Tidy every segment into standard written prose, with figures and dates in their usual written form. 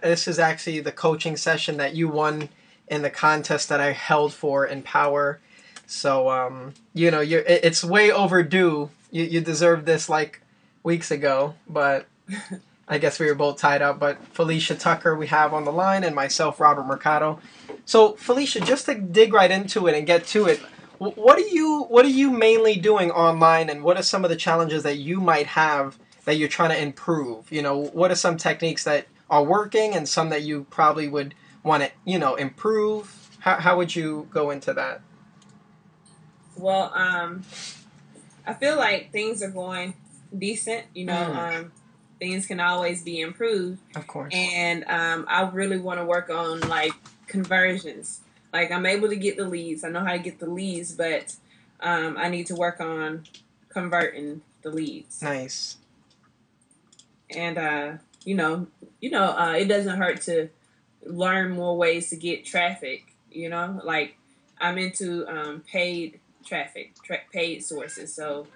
This is actually the coaching session that you won in the contest that I held for Empower. So, it's way overdue. You deserved this like weeks ago, but I guess we were both tied up. But Falecia Tucker we have on the line, and myself, Robert Mercado. So, Falecia, just to dig right into it and get to it, what are you mainly doing online, and what are some of the challenges that you might have that you're trying to improve? What are some techniques that are working and some that you probably would want to, improve? How would you go into that? Well, I feel like things are going decent. Things can always be improved, Of course. and I really want to work on like conversions. Like I'm able to get the leads. I know how to get the leads, but I need to work on converting the leads. Nice. And it doesn't hurt to learn more ways to get traffic. Like I'm into paid traffic, paid sources. So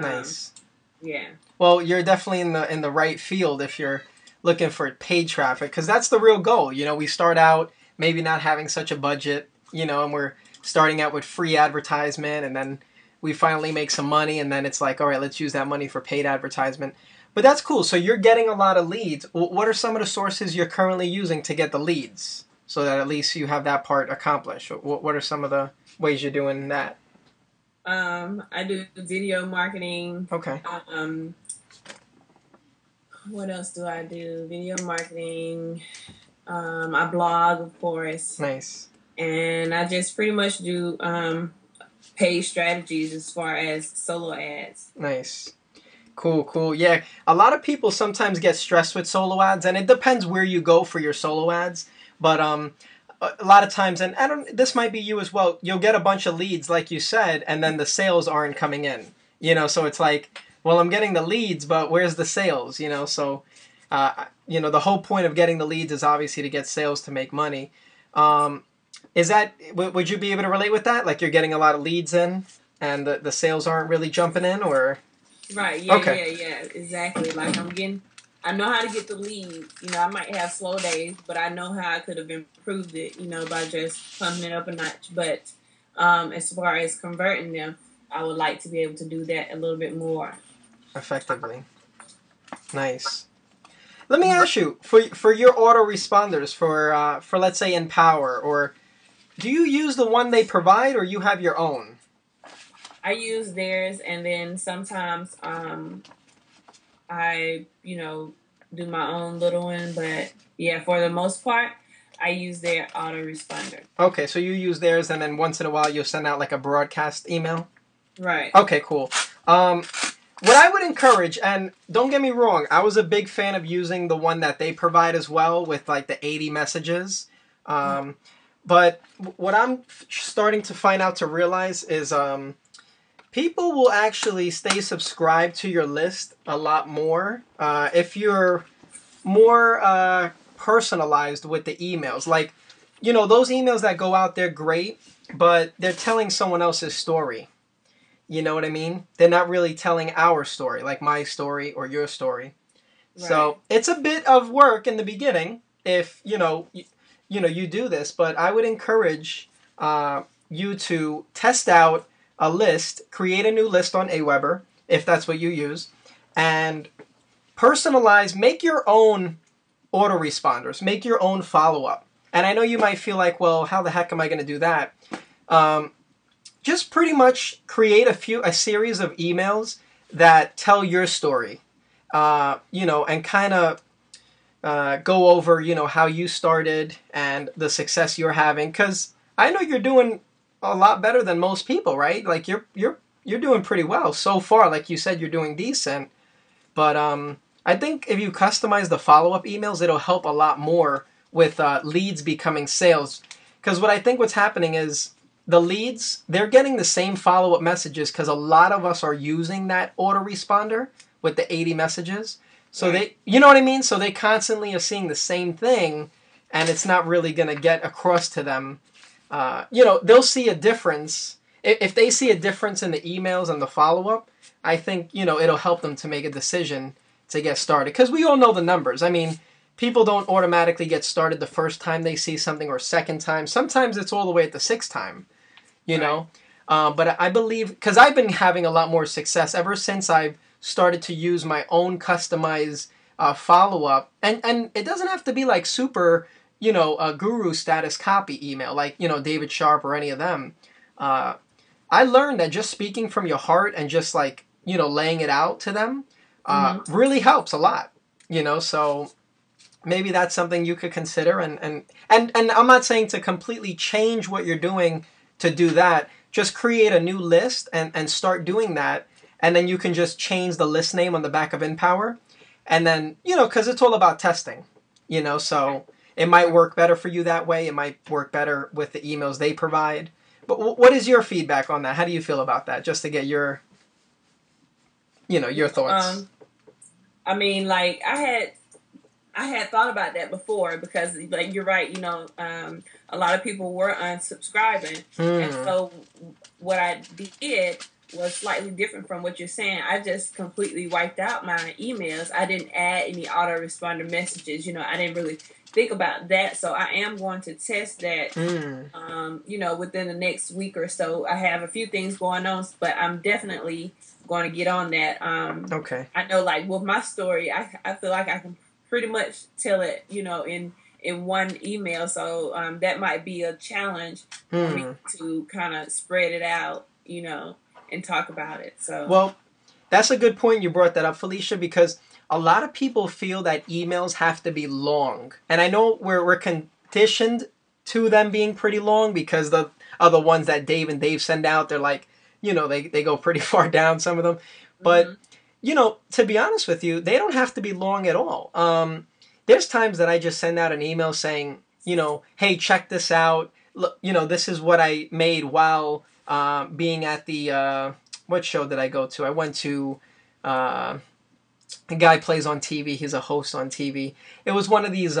Nice. yeah, Well, you're definitely in the right field if you're looking for paid traffic, because that's the real goal. We start out maybe not having such a budget, and we're starting out with free advertisement, and then we finally make some money, and then it's like, all right, let's use that money for paid advertisement. But that's cool. So you're getting a lot of leads. What are some of the sources you're currently using to get the leads, so that at least you have that part accomplished? What are some of the ways you're doing that? I do video marketing. Okay. What else do I do? Video marketing. I blog, of course, Nice. and I just pretty much do paid strategies as far as solo ads. Nice. Cool, cool. Yeah, a lot of people sometimes get stressed with solo ads, and it depends where you go for your solo ads. But a lot of times, and I don't. This might be you as well. You'll get a bunch of leads, like you said, and then the sales aren't coming in. So it's like, well, I'm getting the leads, but where's the sales? So, the whole point of getting the leads is obviously to get sales to make money. Is that would you be able to relate with that? Like you're getting a lot of leads in, and the sales aren't really jumping in, or Right. Yeah. okay. Yeah. Yeah. Exactly. Like I know how to get the lead. I might have slow days, but I know how I could have improved it. By just pumping it up a notch. But as far as converting them, I would like to be able to do that a little bit more. Effectively. Nice. Let me ask you, for your autoresponders, for let's say Empower, or do you use the one they provide, or you have your own? I use theirs, and then sometimes I do my own little one. But yeah, for the most part, I use their autoresponder. Okay, so you use theirs, and then once in a while you'll send out like a broadcast email? Right. Okay, cool. What I would encourage, and don't get me wrong, I was a big fan of using the one that they provide as well with like the 80 messages. But what I'm starting to find out to realize is people will actually stay subscribed to your list a lot more if you're more personalized with the emails. Like, those emails that go out there, great, but they're telling someone else's story. You know what I mean? They're not really telling our story, like my story or your story. Right. So it's a bit of work in the beginning if, you do this, but I would encourage you to test out a list, create a new list on Aweber, if that's what you use, and personalize, make your own autoresponders, make your own follow-up. And I know you might feel like, well, how the heck am I going to do that? Just pretty much create a series of emails that tell your story, and kind of go over, how you started and the success you're having. Because I know you're doing a lot better than most people, right? Like you're doing pretty well so far. Like you said, you're doing decent. But I think if you customize the follow-up emails, it'll help a lot more with leads becoming sales. Because what's happening is the leads, they're getting the same follow-up messages because a lot of us are using that autoresponder with the 80 messages. So Right. you know what I mean? So they constantly are seeing the same thing, and it's not really going to get across to them. They'll see a difference. If they see a difference in the emails and the follow-up, I think, it'll help them to make a decision to get started. Because we all know the numbers. I mean, people don't automatically get started the first time they see something or second time. Sometimes it's all the way at the sixth time, you know. But I believe, because I've been having a lot more success ever since I've started to use my own customized follow-up. And it doesn't have to be like super, a guru status copy email, like, David Sharp or any of them. I learned that just speaking from your heart and just like, laying it out to them really helps a lot, so maybe that's something you could consider. And I'm not saying to completely change what you're doing to do that. Just create a new list and start doing that. And then you can just change the list name on the back of InPower. And then, because it's all about testing, so it might work better for you that way. It might work better with the emails they provide. But what is your feedback on that? How do you feel about that? Just to get your, your thoughts. I mean, like I had thought about that before because, like, you're right. A lot of people were unsubscribing, and so what I did was slightly different from what you're saying. I just completely wiped out my emails. I didn't add any autoresponder messages. I didn't really think about that. So I am going to test that, within the next week or so. I have a few things going on, but I'm definitely going to get on that. Okay. I know, like, with my story, I feel like I can pretty much tell it, in one email. So that might be a challenge for me to kind of spread it out, and talk about it. So, well, that's a good point you brought that up, Falecia, because a lot of people feel that emails have to be long. And I know we're conditioned to them being pretty long because the other ones that Dave send out, they're like, they go pretty far down, some of them. But, to be honest with you, they don't have to be long at all. There's times that I just send out an email saying, hey, check this out. Look, this is what I made while being at the, what show did I go to? I went to, a guy plays on TV. He's a host on TV. It was one of these,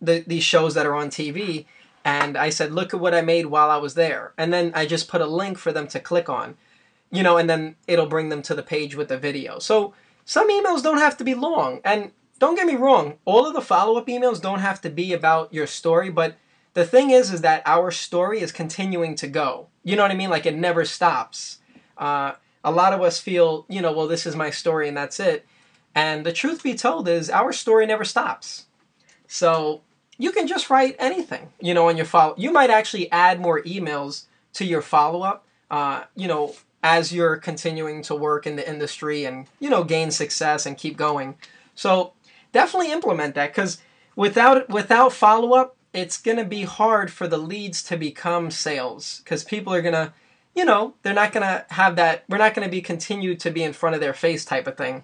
these shows that are on TV. And I said, look at what I made while I was there. And then I just put a link for them to click on, and then it'll bring them to the page with the video. So some emails don't have to be long. And don't get me wrong, all of the follow-up emails don't have to be about your story, but the thing is that our story is continuing to go. You know what I mean? Like, it never stops. A lot of us feel, well, this is my story and that's it. And the truth be told is our story never stops. So you can just write anything, on your follow. You might actually add more emails to your follow-up, as you're continuing to work in the industry and, gain success and keep going. So definitely implement that, because without follow-up, it's going to be hard for the leads to become sales, because people are going to, they're not going to have that. We're not going to be continued to be in front of their face type of thing.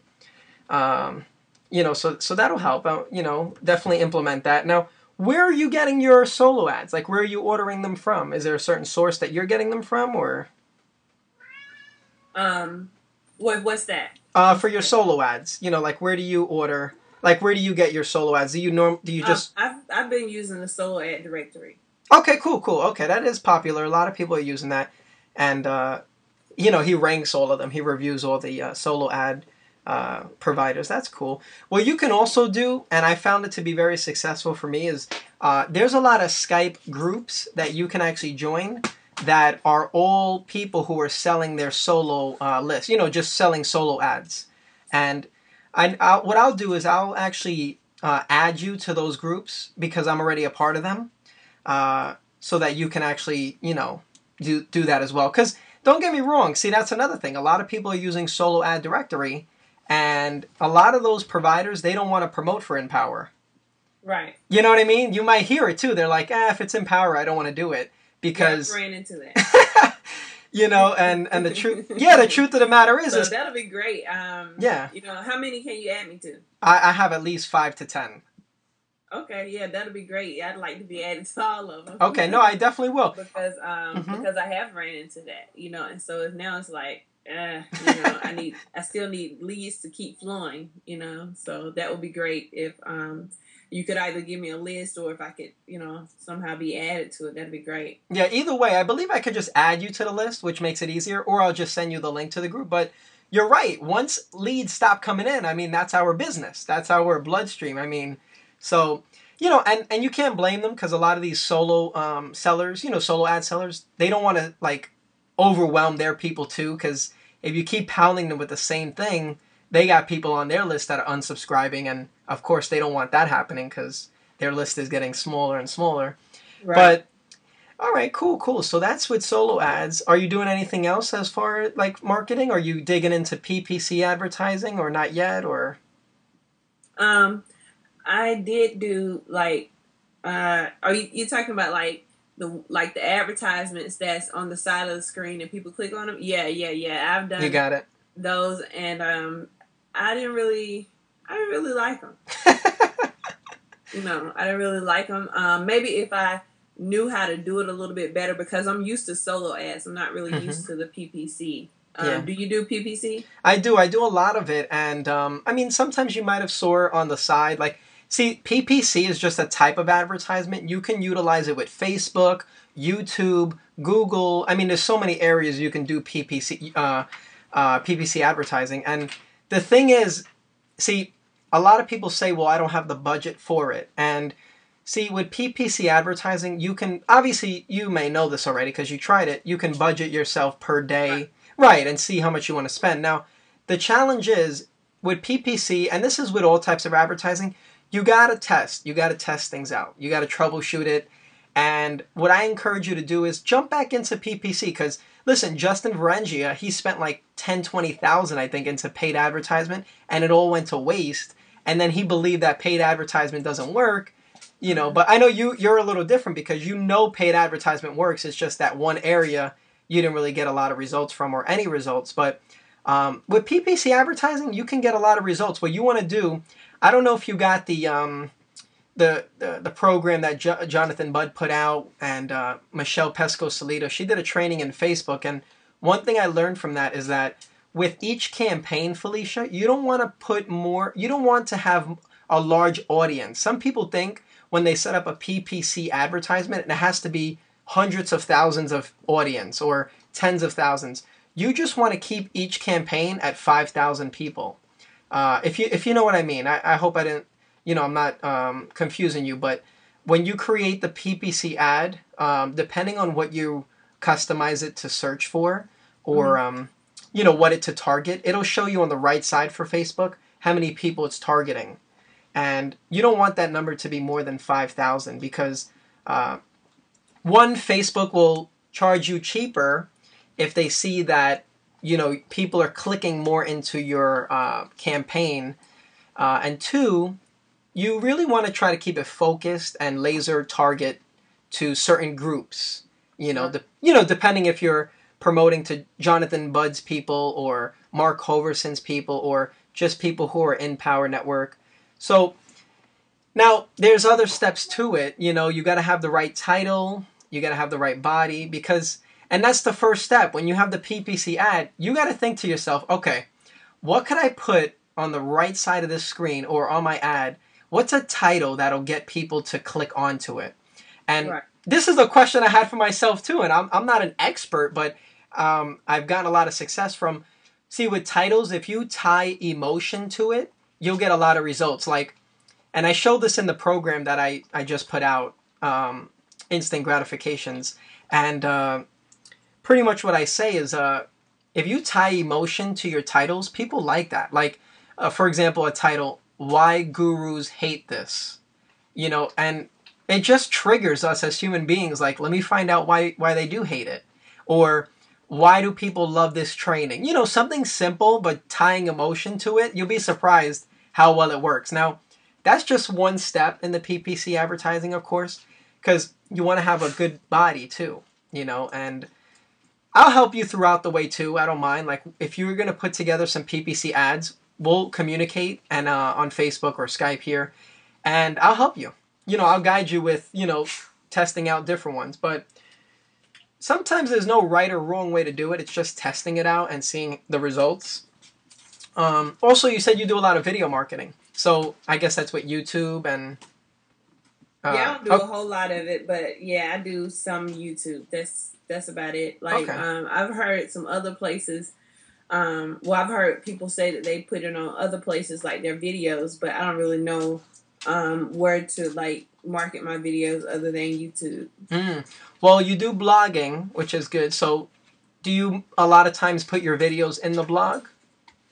So that'll help. Definitely implement that. Now, where are you getting your solo ads? Like, where are you ordering them from? Is there a certain source that you're getting them from, or? What's that? For your solo ads, like, where do you order? Like, where do you get your solo ads? Do you just? I've been using the solo ad directory. Okay, cool. Okay, that is popular. A lot of people are using that, and he ranks all of them. He reviews all the solo ad providers. That's cool. What you can also do, and I found it to be very successful for me, is there's a lot of Skype groups that you can actually join that are all people who are selling their solo list. Just selling solo ads, and what I'll do is I'll actually add you to those groups because I'm already a part of them, so that you can actually, do that as well. Because don't get me wrong, see, that's another thing. A lot of people are using solo ad directory, and a lot of those providers, they don't want to promote for InPower. Right. You know what I mean? You might hear it too. They're like, if it's InPower, I don't want to do it because. Yeah, I ran into that. And the truth, the truth of the matter is, so that'll be great. Yeah. How many can you add me to? I have at least 5 to 10. Okay, yeah, that'll be great. I'd like to be added to all of them. Okay, no, I definitely will. Because I have ran into that, and so now it's like, I still need leads to keep flowing, so that would be great if you could either give me a list or if I could, somehow be added to it. That'd be great. Yeah, either way, I believe I could just add you to the list, which makes it easier, or I'll just send you the link to the group. But you're right. Once leads stop coming in, I mean, that's our business. That's our bloodstream. I mean, So, and you can't blame them because a lot of these solo sellers, solo ad sellers, they don't want to like overwhelm their people too. Because if you keep pounding them with the same thing, they got people on their list that are unsubscribing, and of course they don't want that happening because their list is getting smaller and smaller. Right. But all right, cool, cool. So that's with solo ads. Are you doing anything else as far as like marketing? Are you digging into PPC advertising or not yet? Or Um, I did do like, are you talking about like the advertisements that's on the side of the screen and people click on them? Yeah, yeah, yeah. I've you done got it? those, and I didn't really like them. I didn't really like them. Maybe if I knew how to do it a little bit better, because I'm used to solo ads. I'm not really used to the PPC. Yeah. Do you do PPC? I do. I do a lot of it, and I mean, sometimes you might have saw on the side. Like, see, PPC is just a type of advertisement. You can utilize it with Facebook, YouTube, Google. I mean, there's so many areas you can do PPC advertising. And the thing is, see, a lot of people say, "Well, I don't have the budget for it," and see, with PPC advertising, you can, obviously, you may know this already because you tried it, you can budget yourself per Right. day, right, and see how much you want to spend. Now, the challenge is with PPC, and this is with all types of advertising, you got to test. You got to test things out. You got to troubleshoot it. And what I encourage you to do is jump back into PPC because, listen, Justin Varengia, he spent like 10, 20,000, I think, into paid advertisement, and it all went to waste. And then he believed that paid advertisement doesn't work, but I know you're a little different because paid advertisement works. It's just that one area you didn't really get a lot of results from or any results. But with PPC advertising, you can get a lot of results. What you want to do, I don't know if you got the program that Jonathan Budd put out, and Michelle Pesco-Solito. She did a training in Facebook, and one thing I learned from that is that with each campaign, Falecia, you don't want to put more. You don't want to have a large audience. Some people think when they set up a PPC advertisement, it has to be hundreds of thousands of audience or tens of thousands. You just want to keep each campaign at 5,000 people. If you know what I mean, I hope I didn't. I'm not confusing you, but when you create the PPC ad, depending on what you customize it to search for, or what it to target, it'll show you on the right side for Facebook how many people it's targeting. And you don't want that number to be more than 5,000 because, one, Facebook will charge you cheaper if they see that, people are clicking more into your campaign. And two, you really want to try to keep it focused and laser target to certain groups. Depending if you're promoting to Jonathan Budd's people or Mark Hoverson's people or just people who are in Power Network. So now there's other steps to it. You got to have the right title, you got to have the right body and that's the first step. When you have the PPC ad, you got to think to yourself, okay, what could I put on the right side of this screen or on my ad? What's a title that'll get people to click onto it? And Right. this is a question I had for myself too, and I'm not an expert, but I've gotten a lot of success from. See, with titles, if you tie emotion to it, you'll get a lot of results. And I showed this in the program that I just put out, Instant Gratifications. And pretty much what I say is if you tie emotion to your titles, people like that. Like, for example, a title, Why Gurus Hate This. And it just triggers us as human beings. Like, let me find out why they do hate it. Or, why do people love this training? Something simple, but tying emotion to it, you'll be surprised how well it works. Now, that's just one step in the PPC advertising, of course, because you want to have a good body too, and I'll help you throughout the way too. I don't mind. Like, if you're going to put together some PPC ads, we'll communicate and on Facebook or Skype here, and I'll help you. I'll guide you with, testing out different ones. But sometimes there's no right or wrong way to do it. It's just testing it out and seeing the results. Also, you said you do a lot of video marketing. So I guess that's what YouTube and... Yeah, I don't do a whole lot of it, but yeah, I do some YouTube. That's about it. Like, Okay. I've heard some other places. I've heard people say that they put it on other places, like their videos, but I don't really know where to like market my videos other than YouTube. Mm. Well, you do blogging, which is good. So, do you a lot of times put your videos in the blog?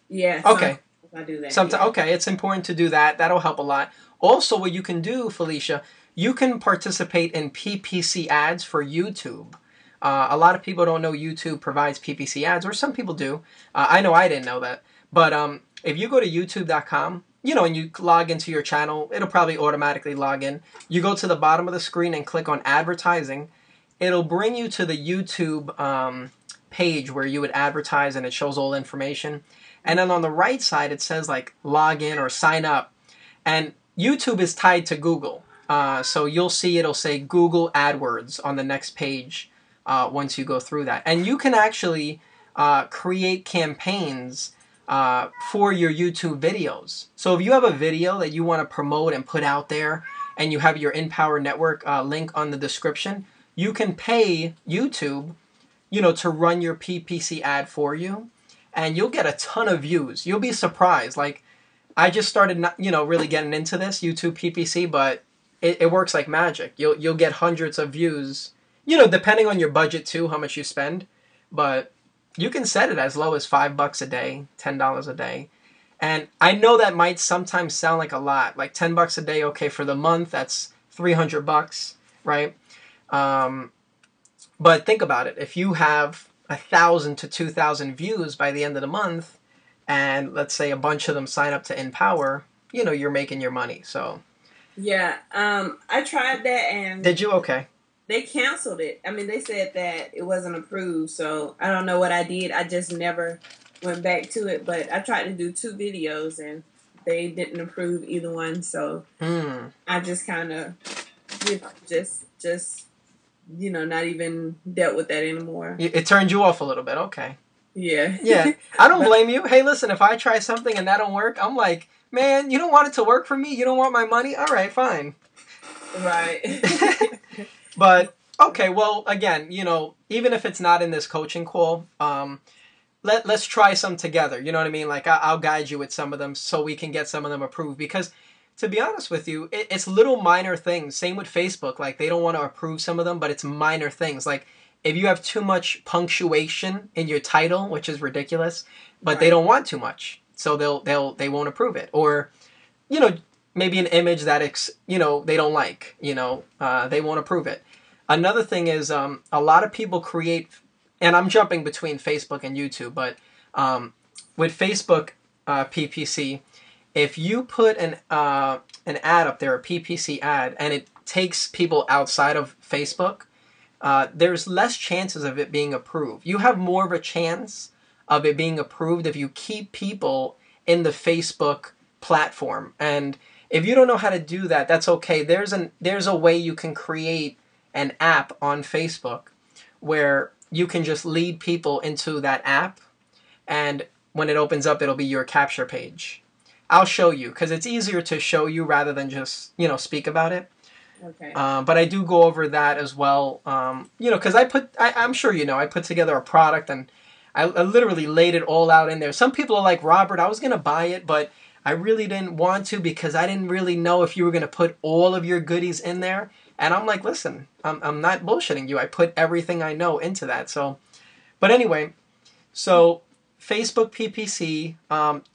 Yeah, sometimes Okay. I do that. Sometimes, Yeah. okay, it's important to do that. That'll help a lot. Also, what you can do, Felicia, you can participate in PPC ads for YouTube. A lot of people don't know YouTube provides PPC ads, or some people do. I know I didn't know that. But if you go to youtube.com, and you log into your channel, it'll probably automatically log in. You go to the bottom of the screen and click on advertising. It'll bring you to the YouTube page where you would advertise, and it shows all information. And then on the right side, it says like log in or sign up. And YouTube is tied to Google. So you'll see it'll say Google AdWords on the next page once you go through that. And you can actually create campaigns for your YouTube videos. So if you have a video that you want to promote and put out there, and you have your InPower Network link on the description, you can pay YouTube, to run your PPC ad for you, and you'll get a ton of views. You'll be surprised. Like, I just started, really getting into this YouTube PPC, but it works like magic. You'll get hundreds of views, depending on your budget too, how much you spend. But you can set it as low as $5 a day, $10 a day. And I know that might sometimes sound like a lot, like $10 a day. Okay, for the month, that's $300, right? But think about it. If you have 1,000 to 2,000 views by the end of the month, and let's say a bunch of them sign up to InPower, you're making your money. So Yeah, I tried that and did you? Okay. they canceled it. I mean, they said that it wasn't approved, so I don't know what I did. I just never went back to it, but I tried to do 2 videos and they didn't approve either one, so I just kind of just not even dealt with that anymore. It turned you off a little bit. Okay. Yeah. Yeah. I don't blame you. Hey, listen, if I try something and that don't work, I'm like, man, you don't want it to work for me? You don't want my money? All right, fine. Right. But, okay, well, again, even if it's not in this coaching call, let's try some together. You know what I mean? Like, I'll guide you with some of them so we can get some of them approved. Because, to be honest with you, it's little minor things. Same with Facebook. Like, they don't want to approve some of them, but it's minor things. Like, if you have too much punctuation in your title, which is ridiculous, but Right. they don't want too much, so they won't approve it. Or, maybe an image that they don't like, they won't approve it. Another thing is a lot of people create, and I'm jumping between Facebook and YouTube, but with Facebook PPC, if you put an ad up there, a PPC ad, and it takes people outside of Facebook, there's less chances of it being approved. You have more of a chance of it being approved if you keep people in the Facebook platform. And if you don't know how to do that, that's okay. There's a way you can create an app on Facebook where you can just lead people into that app, and when it opens up, it'll be your capture page. I'll show you, because it's easier to show you rather than just, speak about it. Okay. But I do go over that as well, because I'm sure I put together a product, and I literally laid it all out in there. Some people are like, Robert, I was going to buy it, but I really didn't want to because I didn't really know if you were going to put all of your goodies in there. And I'm like, listen, I'm not bullshitting you. I put everything I know into that. So, but anyway, so Facebook PPC,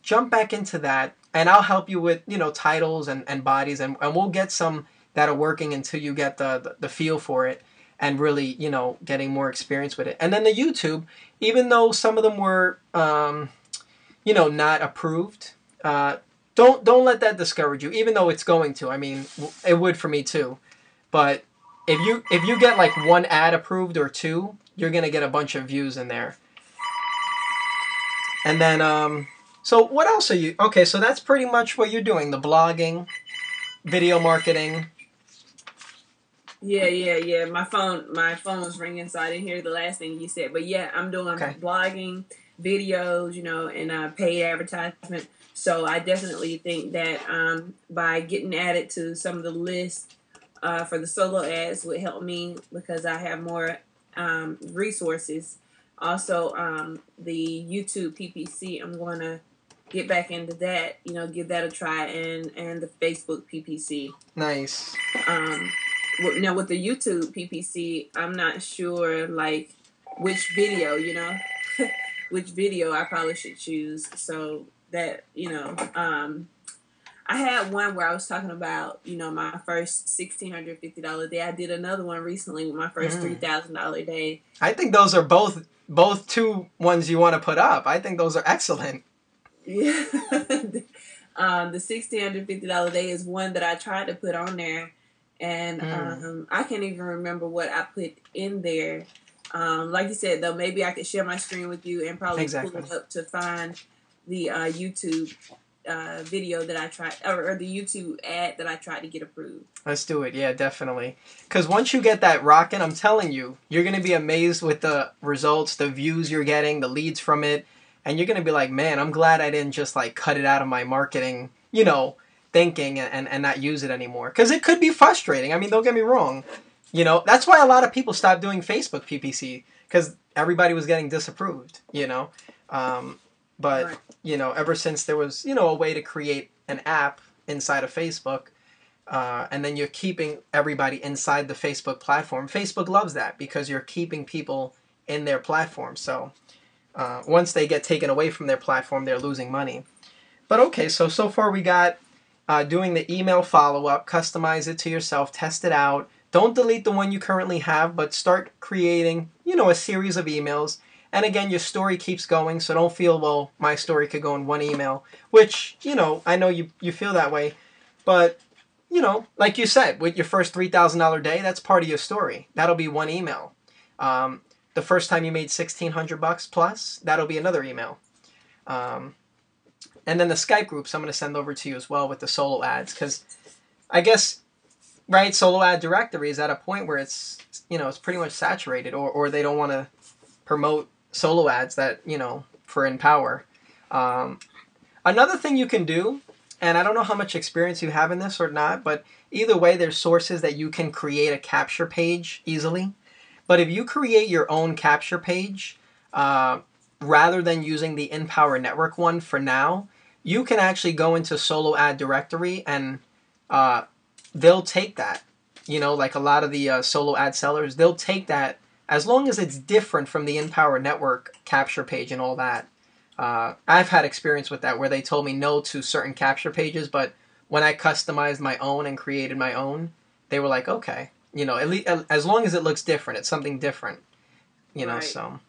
jump back into that, and I'll help you with, titles and bodies, and we'll get some that are working until you get the feel for it and really, getting more experience with it. And then the YouTube, even though some of them were, not approved, don't let that discourage you, even though it's going to. I mean, it would for me too. But if you get like 1 ad approved or 2, you're going to get a bunch of views in there. And then, so what else are you, okay, so that's pretty much what you're doing, the blogging, video marketing. Yeah. My phone was ringing, so I didn't hear the last thing you said. But yeah, I'm doing blogging, videos, and paid advertisement. So I definitely think that by getting added to some of the lists for the solo ads would help me because I have more resources. Also, the YouTube PPC, I'm going to get back into that. Give that a try, and the Facebook PPC. Nice. Um, Now with the YouTube PPC, I'm not sure like which video, which video I probably should choose. So that I had one where I was talking about my first $1,650 day. I did another one recently with my first $3,000 day. I think those are both two ones you want to put up. I think those are excellent. Yeah. The $1,650 day is one that I tried to put on there, and I can't even remember what I put in there. Like you said, though, maybe I could share my screen with you and probably pull it up to find the YouTube video that I tried, or the YouTube ad that I tried to get approved. Let's do it. Yeah, definitely. Because once you get that rocking, I'm telling you, you're going to be amazed with the results, the views you're getting, the leads from it. And you're going to be like, man, I'm glad I didn't just like cut it out of my marketing, thinking and not use it anymore. Because it could be frustrating. I mean, don't get me wrong. That's why a lot of people stopped doing Facebook PPC. Because everybody was getting disapproved, But, ever since there was, a way to create an app inside of Facebook, and then you're keeping everybody inside the Facebook platform. Facebook loves that because you're keeping people in their platform. So once they get taken away from their platform, they're losing money. But okay, so far we got doing the email follow-up, customize it to yourself, test it out. Don't delete the one you currently have, but start creating, a series of emails. And again, your story keeps going, so don't feel, well, my story could go in one email, which, I know you feel that way. But, like you said, with your first $3,000 day, that's part of your story. That'll be one email. The first time you made $1,600 plus, that'll be another email. And then the Skype groups I'm going to send over to you as well with the solo ads, because I guess, right, solo ad directory is at a point where it's pretty much saturated, or they don't want to promote solo ads that, for Empower. Another thing you can do, and I don't know how much experience you have in this or not, but either way, there's sources that you can create a capture page easily. But if you create your own capture page, rather than using the Empower Network one for now, you can actually go into Solo Ad Directory and they'll take that. Like a lot of the solo ad sellers, they'll take that as long as it's different from the Empower Network capture page and all that. I've had experience with that where they told me no to certain capture pages, but when I customized my own and created my own, they were like, okay. At least, as long as it looks different, it's something different, Right. So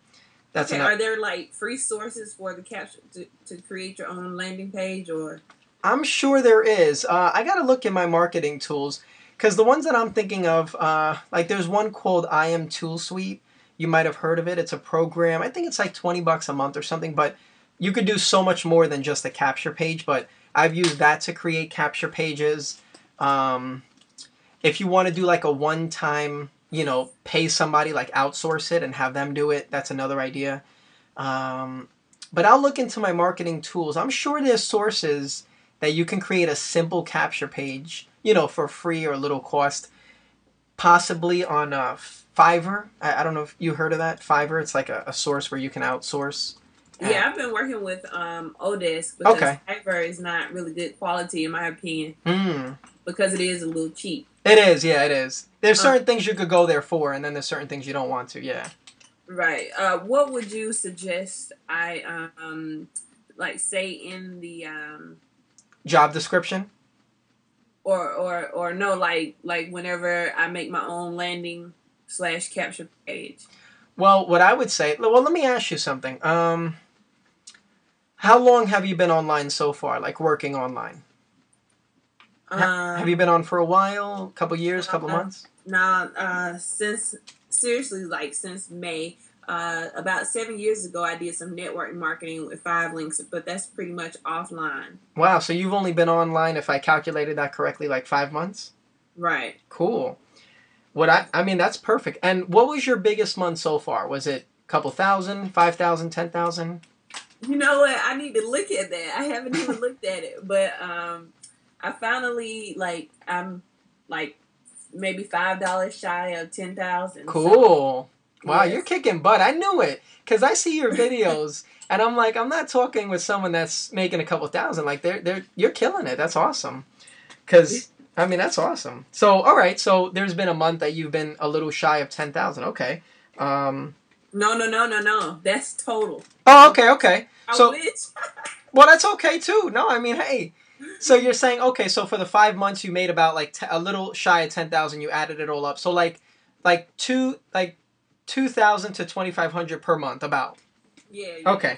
that's okay. Are there like free sources for the capture to create your own landing page, or? I'm sure there is. I got to look in my marketing tools because the ones that I'm thinking of, like there's one called I Am Tool Suite. You might have heard of it. It's a program. I think it's like $20 a month or something, but you could do so much more than just a capture page. But I've used that to create capture pages. If you want to do like a one-time, pay somebody, like outsource it and have them do it, that's another idea. But I'll look into my marketing tools. I'm sure there's sources that you can create a simple capture page, for free or a little cost, possibly on Fiverr. I don't know if you heard of that. Fiverr, it's like a source where you can outsource. Yeah, I've been working with Odesk because Fiverr is not really good quality in my opinion. Because it is a little cheap. It is, yeah, it is. There's certain things you could go there for, and then there's certain things you don't want to, yeah. Right. What would you suggest I like say in the job description? Or no, like whenever I make my own landing / capture page. Well, what I would say, well, let me ask you something. How long have you been online so far, like working online? Have you been on for a while? A couple years, couple months? Since May. About 7 years ago, I did some network marketing with 5 links, but that's pretty much offline. Wow, so you've only been online, if I calculated that correctly, like 5 months? Right. Cool. I mean, that's perfect. And what was your biggest month so far? Was it a couple thousand, 5,000, 10,000? You know what? I need to look at that. I haven't even looked at it, but I finally I'm like maybe $5 shy of 10,000. Cool. So Wow, you're Yes. kicking butt. I knew it. Because I see your videos, and I'm like, I'm not talking with someone that's making a couple thousand. Like, you're killing it. That's awesome. Because, I mean, that's awesome. So, all right. So, there's been a month that you've been a little shy of 10,000. Okay. No. That's total. Oh, okay, okay. I So, wish. well, that's okay, too. No, I mean, hey. So, you're saying, okay, so for the 5 months, you made about, like, a little shy of 10,000. You added it all up. So, like 2,000 to 2,500 per month, about. Yeah. Okay.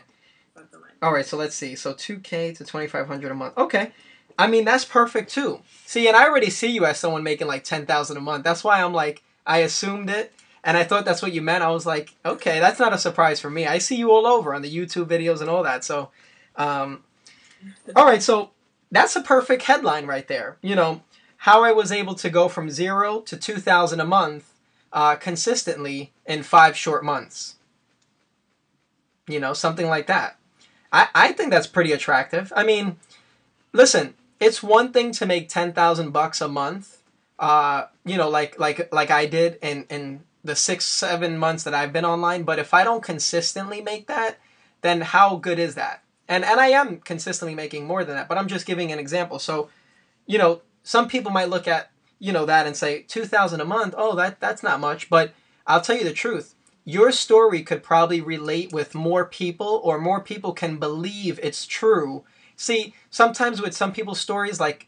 Something like All right, so let's see. So 2K to 2,500 a month. Okay. I mean, that's perfect too. See, and I already see you as someone making like 10,000 a month. That's why I'm like, I assumed it, and I thought that's what you meant. I was like, okay, that's not a surprise for me. I see you all over on the YouTube videos and all that. So, um, all right, so that's a perfect headline right there. You know, how I was able to go from 0 to 2,000 a month consistently in 5 short months. You know, something like that. I think that's pretty attractive. I mean, listen, it's one thing to make $10,000 a month. You know, like I did in the 6-7 months that I've been online. But if I don't consistently make that, then how good is that? And I am consistently making more than that. But I'm just giving an example. So, you know, some people might look at, you know, that and say 2,000 a month. Oh, that's not much. But I'll tell you the truth. Your story could probably relate with more people, or more people can believe it's true. See, sometimes with some people's stories, like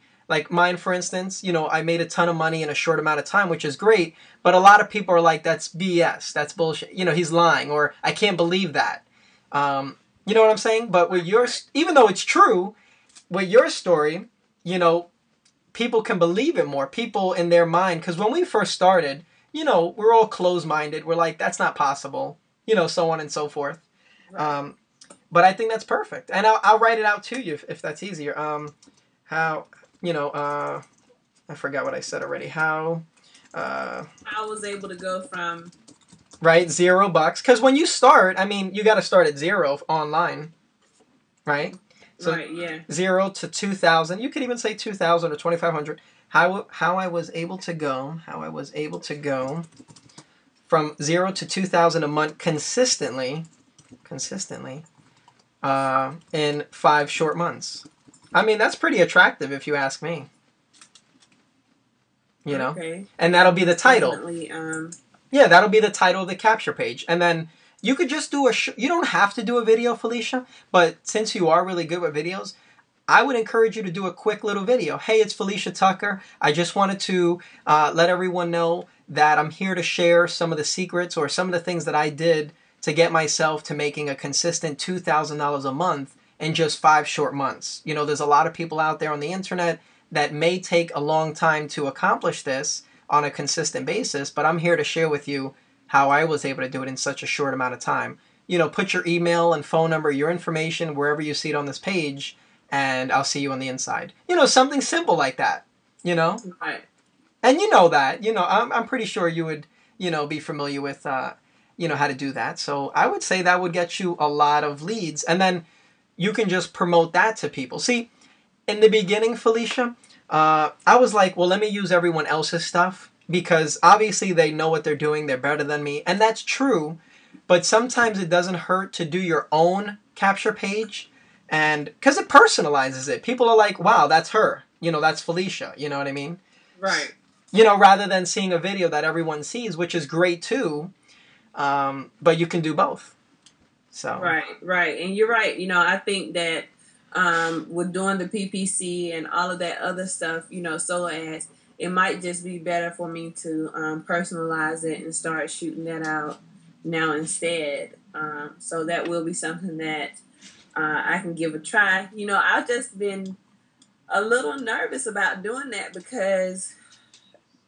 mine, for instance, you know, I made a ton of money in a short amount of time, which is great. But a lot of people are like, that's BS, that's bullshit. You know, he's lying, or I can't believe that. You know what I'm saying? But with yours, even though it's true, with your story, you know, people can believe it more. People in their mind, because when we first started, you know, we're all closed-minded. We're like, that's not possible, you know, so on and so forth. right. But I think that's perfect, and I'll write it out to you if that's easier. How, you know, I forgot what I said already. How, I was able to go from right, $0, because when you start, I mean, you got to start at zero online, right? So right. Yeah. 0 to 2,000. You could even say 2,000 or 2,500. How I was able to go. How I was able to go from 0 to 2,000 a month consistently, in 5 short months. I mean, that's pretty attractive if you ask me. You know, Okay. and that'll be the title. Definitely. Yeah, that'll be the title of the capture page, and then you could just do you don't have to do a video, Falecia, but since you are really good with videos, I would encourage you to do a quick little video. Hey, it's Falecia Tucker. I just wanted to let everyone know that I'm here to share some of the secrets or some of the things that I did to get myself to making a consistent $2,000 a month in just 5 short months. You know, there's a lot of people out there on the internet that may take a long time to accomplish this on a consistent basis, but I'm here to share with you how I was able to do it in such a short amount of time. You know, put your email and phone number, your information, wherever you see it on this page, and I'll see you on the inside. You know, something simple like that, you know? Right. And you know that, you know, I'm pretty sure you would, you know, be familiar with, you know, how to do that. So I would say that would get you a lot of leads. And then you can just promote that to people. See, in the beginning, Falecia, I was like, well, let me use everyone else's stuff because obviously they know what they're doing. They're better than me. And that's true. But sometimes it doesn't hurt to do your own capture page. And because it personalizes it. People are like, wow, that's her. You know, that's Falecia. You know what I mean? Right. You know, rather than seeing a video that everyone sees, which is great too. But you can do both. So. Right. And you're right. You know, I think that with doing the PPC and all of that other stuff, you know, solo ads, it might just be better for me to personalize it and start shooting that out now instead. So that will be something that I can give a try. You know, I've just been a little nervous about doing that because,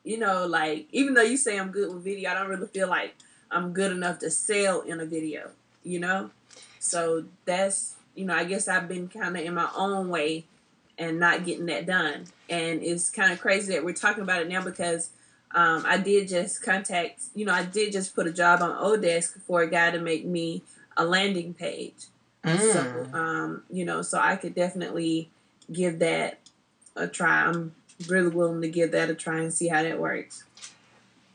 you know, like, even though you say I'm good with video, I don't really feel like I'm good enough to sell in a video, you know? So that's, you know, I guess I've been kind of in my own way and not getting that done. And it's kind of crazy that we're talking about it now because I did just I did just put a job on Odesk for a guy to make me a landing page. So, you know, so I could definitely give that a try. I'm really willing to give that a try and see how that works.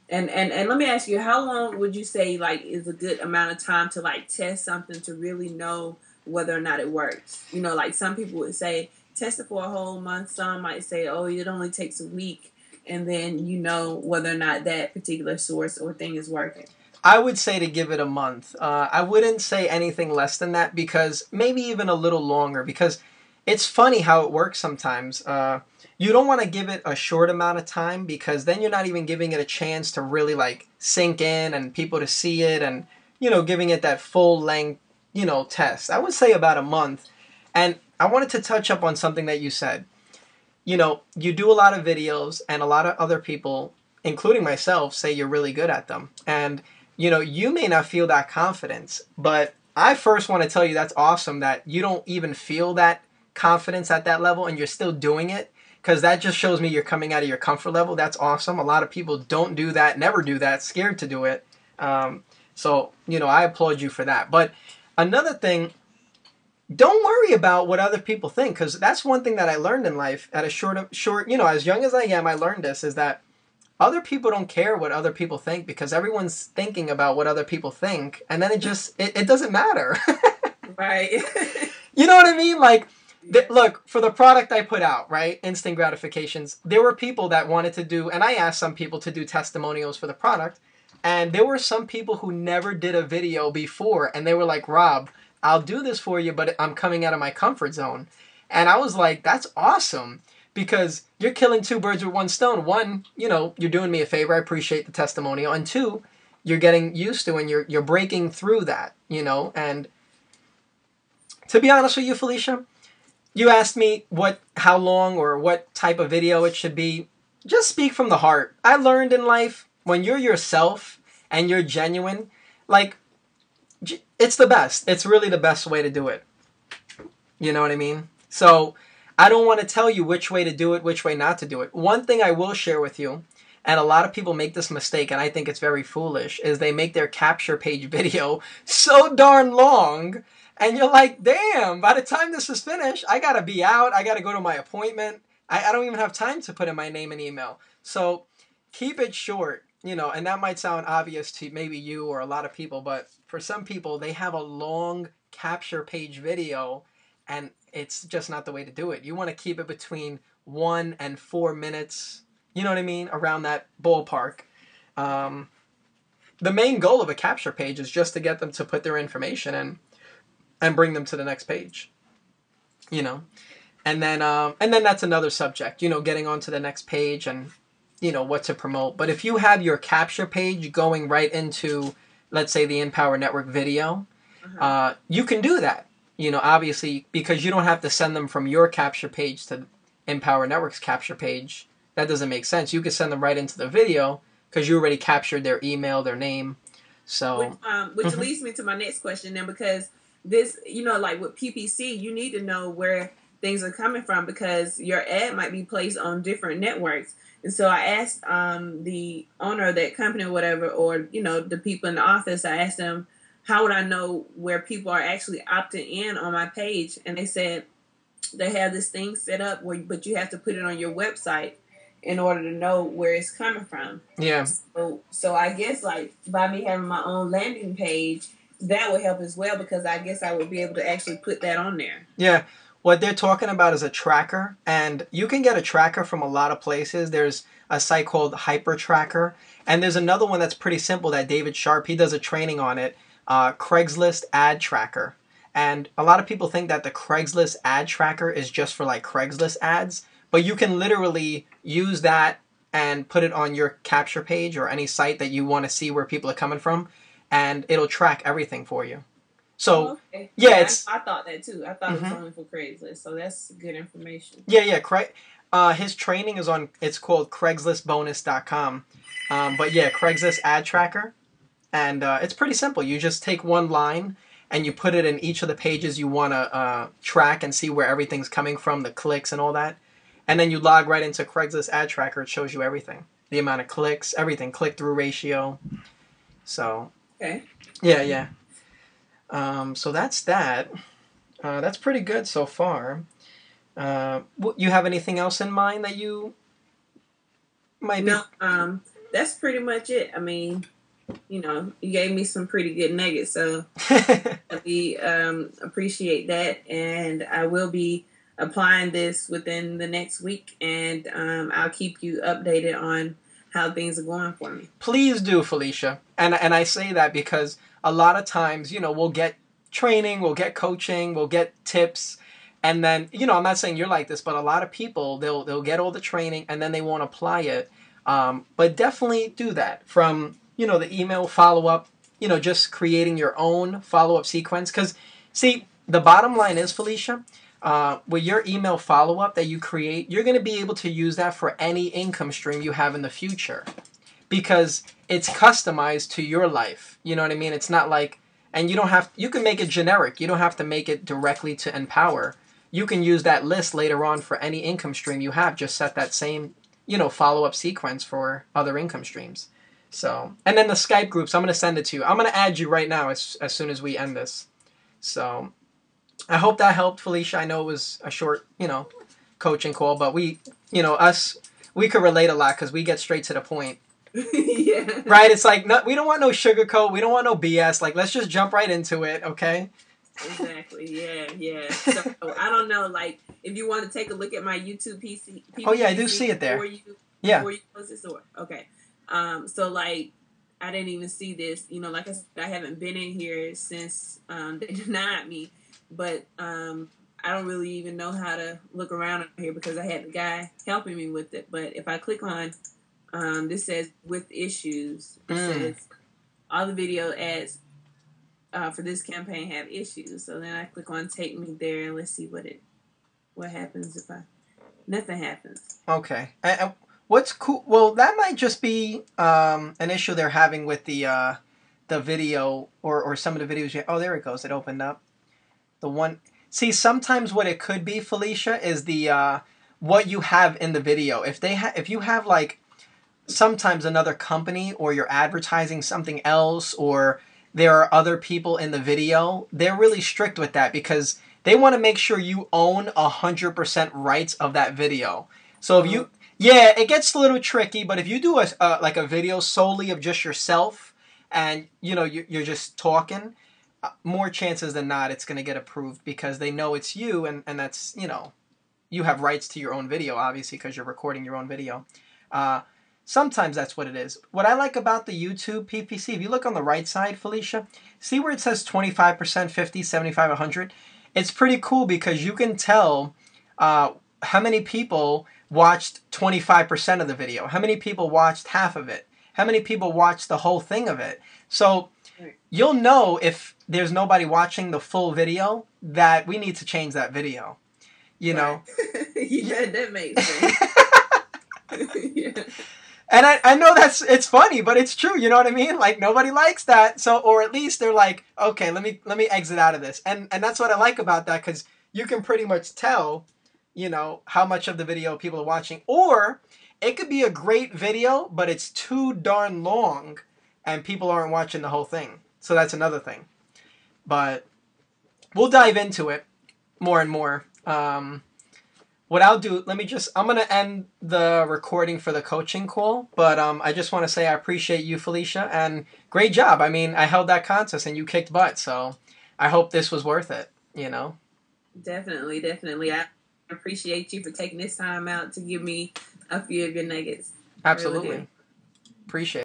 And let me ask you, how long would you say like is a good amount of time to like test something to really know whether or not it works? You know, like some people would say test it for a whole month. Some might say, oh, it only takes a week, and then you know whether or not that particular source or thing is working. I would say to give it a month. I wouldn't say anything less than that, because maybe even a little longer, because it's funny how it works sometimes. You don't want to give it a short amount of time, because then you're not even giving it a chance to really like sink in and people to see it, and giving it that full length test. I would say about a month. And I wanted to touch up on something that you said. You do a lot of videos, and a lot of other people, including myself, say you're really good at them. And, you may not feel that confidence, but I first want to tell you that's awesome that you don't even feel that confidence at that level and you're still doing it, because that just shows me you're coming out of your comfort level. That's awesome. A lot of people don't do that, never do that, scared to do it. So, I applaud you for that. But another thing, don't worry about what other people think, because that's one thing that I learned in life at a short, as young as I am, I learned this, is that other people don't care what other people think, because everyone's thinking about what other people think, and then it doesn't matter. Right. You know what I mean? Like, look, for the product I put out, right, instant gratifications, there were people that wanted to do, and I asked some people to do testimonials for the product, and there were some people who never did a video before, and they were like, Rob, I'll do this for you, but I'm coming out of my comfort zone. And I was like, that's awesome, because you're killing two birds with one stone. One, you're doing me a favor. I appreciate the testimonial. And two, you're getting used to, and you're breaking through that, And to be honest with you, Falecia, you asked me how long or what type of video it should be. Just speak from the heart. I learned in life, when you're yourself and you're genuine, like, it's the best. It's really the best way to do it. You know what I mean? So I don't want to tell you which way to do it, which way not to do it. One thing I will share with you, and a lot of people make this mistake, and I think it's very foolish, is they make their capture page video so darn long, and you're like, damn, by the time this is finished, I got to be out. I got to go to my appointment. I don't even have time to put in my name and email. So keep it short. And that might sound obvious to maybe you or a lot of people, but for some people, they have a long capture page video, and it's just not the way to do it. You want to keep it between 1 and 4 minutes, you know what I mean, around that ballpark. The main goal of a capture page is just to get them to put their information in and bring them to the next page, And then that's another subject, getting onto the next page and what to promote. But if you have your capture page going right into, let's say, the Empower Network video, you can do that. Obviously, because you don't have to send them from your capture page to Empower Network's capture page. That doesn't make sense. You can send them right into the video because you already captured their email, their name. So, which leads me to my next question then, because this, like with PPC, you need to know where things are coming from, because your ad might be placed on different networks. And so I asked the owner of that company or whatever, or, the people in the office, I asked them, how would I know where people are actually opting in on my page? And they said they have this thing set up but you have to put it on your website in order to know where it's coming from. Yeah. So I guess like by me having my own landing page, that would help as well, because I guess I would be able to actually put that on there. Yeah. What they're talking about is a tracker, and you can get a tracker from a lot of places. There's a site called Hyper Tracker, and there's another one that's pretty simple that David Sharp, he does a training on it, Craigslist Ad Tracker. And a lot of people think that the Craigslist Ad Tracker is just for like Craigslist ads, but you can literally use that and put it on your capture page or any site that you want to see where people are coming from, and it'll track everything for you. So, okay. Yeah, I thought that too. I thought it was only for Craigslist, so that's good information. Yeah. His training is on, it's called CraigslistBonus.com. But yeah, Craigslist Ad Tracker. And it's pretty simple. You just take one line and you put it in each of the pages you want to track and see where everything's coming from, the clicks and all that. And then you log right into Craigslist Ad Tracker. It shows you everything. The amount of clicks, everything, click-through ratio. So, okay. Yeah. So that's that. That's pretty good so far. You have anything else in mind that you might be? No. that's pretty much it. I mean, you gave me some pretty good nuggets, so we appreciate that, and I will be applying this within the next week, and I'll keep you updated on how things are going for me. Please do, Falecia. And I say that because a lot of times, we'll get training, we'll get coaching, we'll get tips, and then, I'm not saying you're like this, but a lot of people, they'll get all the training and then they won't apply it. But definitely do that from, the email follow-up, just creating your own follow-up sequence. Because, see, the bottom line is, Falecia, with your email follow-up that you create, you're going to be able to use that for any income stream you have in the future. Because it's customized to your life. You know what I mean? It's not like, and you can make it generic. You don't have to make it directly to Empower. You can use that list later on for any income stream you have. Just set that same, follow-up sequence for other income streams. So, and then the Skype groups, I'm going to send it to you. I'm going to add you right now as soon as we end this. So, I hope that helped, Falecia. I know it was a short, coaching call, but we could relate a lot because we get straight to the point. Yeah. Right? It's like, no, we don't want no sugarcoat. We don't want no BS. Like, let's just jump right into it, okay? Exactly. Yeah. So, I don't know, like, if you want to take a look at my YouTube PC. Oh, yeah, I do see it there. Before you close this door. Okay. So, like, I didn't even see this. Like I said, I haven't been in here since they denied me. But I don't really even know how to look around here because I had the guy helping me with it. But if I click on, this says with issues. It says all the video ads for this campaign have issues. So then I click on take me there and let's see what happens if nothing happens. Okay. What's cool? Well, that might just be an issue they're having with the video or some of the videos. Oh, there it goes. It opened up. The one. See, sometimes what it could be, Falecia, is the what you have in the video. If you have like sometimes another company or you're advertising something else or there are other people in the video, they're really strict with that because they want to make sure you own 100% rights of that video. So if you, it gets a little tricky, but if you do like a video solely of just yourself and, you're just talking, more chances than not it's going to get approved because they know it's you and that's, you have rights to your own video, obviously, because you're recording your own video. Sometimes that's what it is. What I like about the YouTube PPC, if you look on the right side, Falecia, see where it says 25%, 50, 75, 100? It's pretty cool because you can tell how many people watched 25% of the video, how many people watched half of it, how many people watched the whole thing of it. So you'll know if there's nobody watching the full video that we need to change that video. Yeah, that makes sense. Yeah. And I know it's funny, but it's true. You know what I mean? Like nobody likes that. So, or at least they're like, okay, let me exit out of this. And that's what I like about that because you can pretty much tell, how much of the video people are watching. Or it could be a great video, but it's too darn long, and people aren't watching the whole thing. So that's another thing. But we'll dive into it more and more. What I'll do, I'm going to end the recording for the coaching call, but I just want to say I appreciate you, Falecia, and great job. I mean, I held that contest and you kicked butt, so I hope this was worth it, Definitely. I appreciate you for taking this time out to give me a few of your nuggets. Absolutely. Really Appreciate it.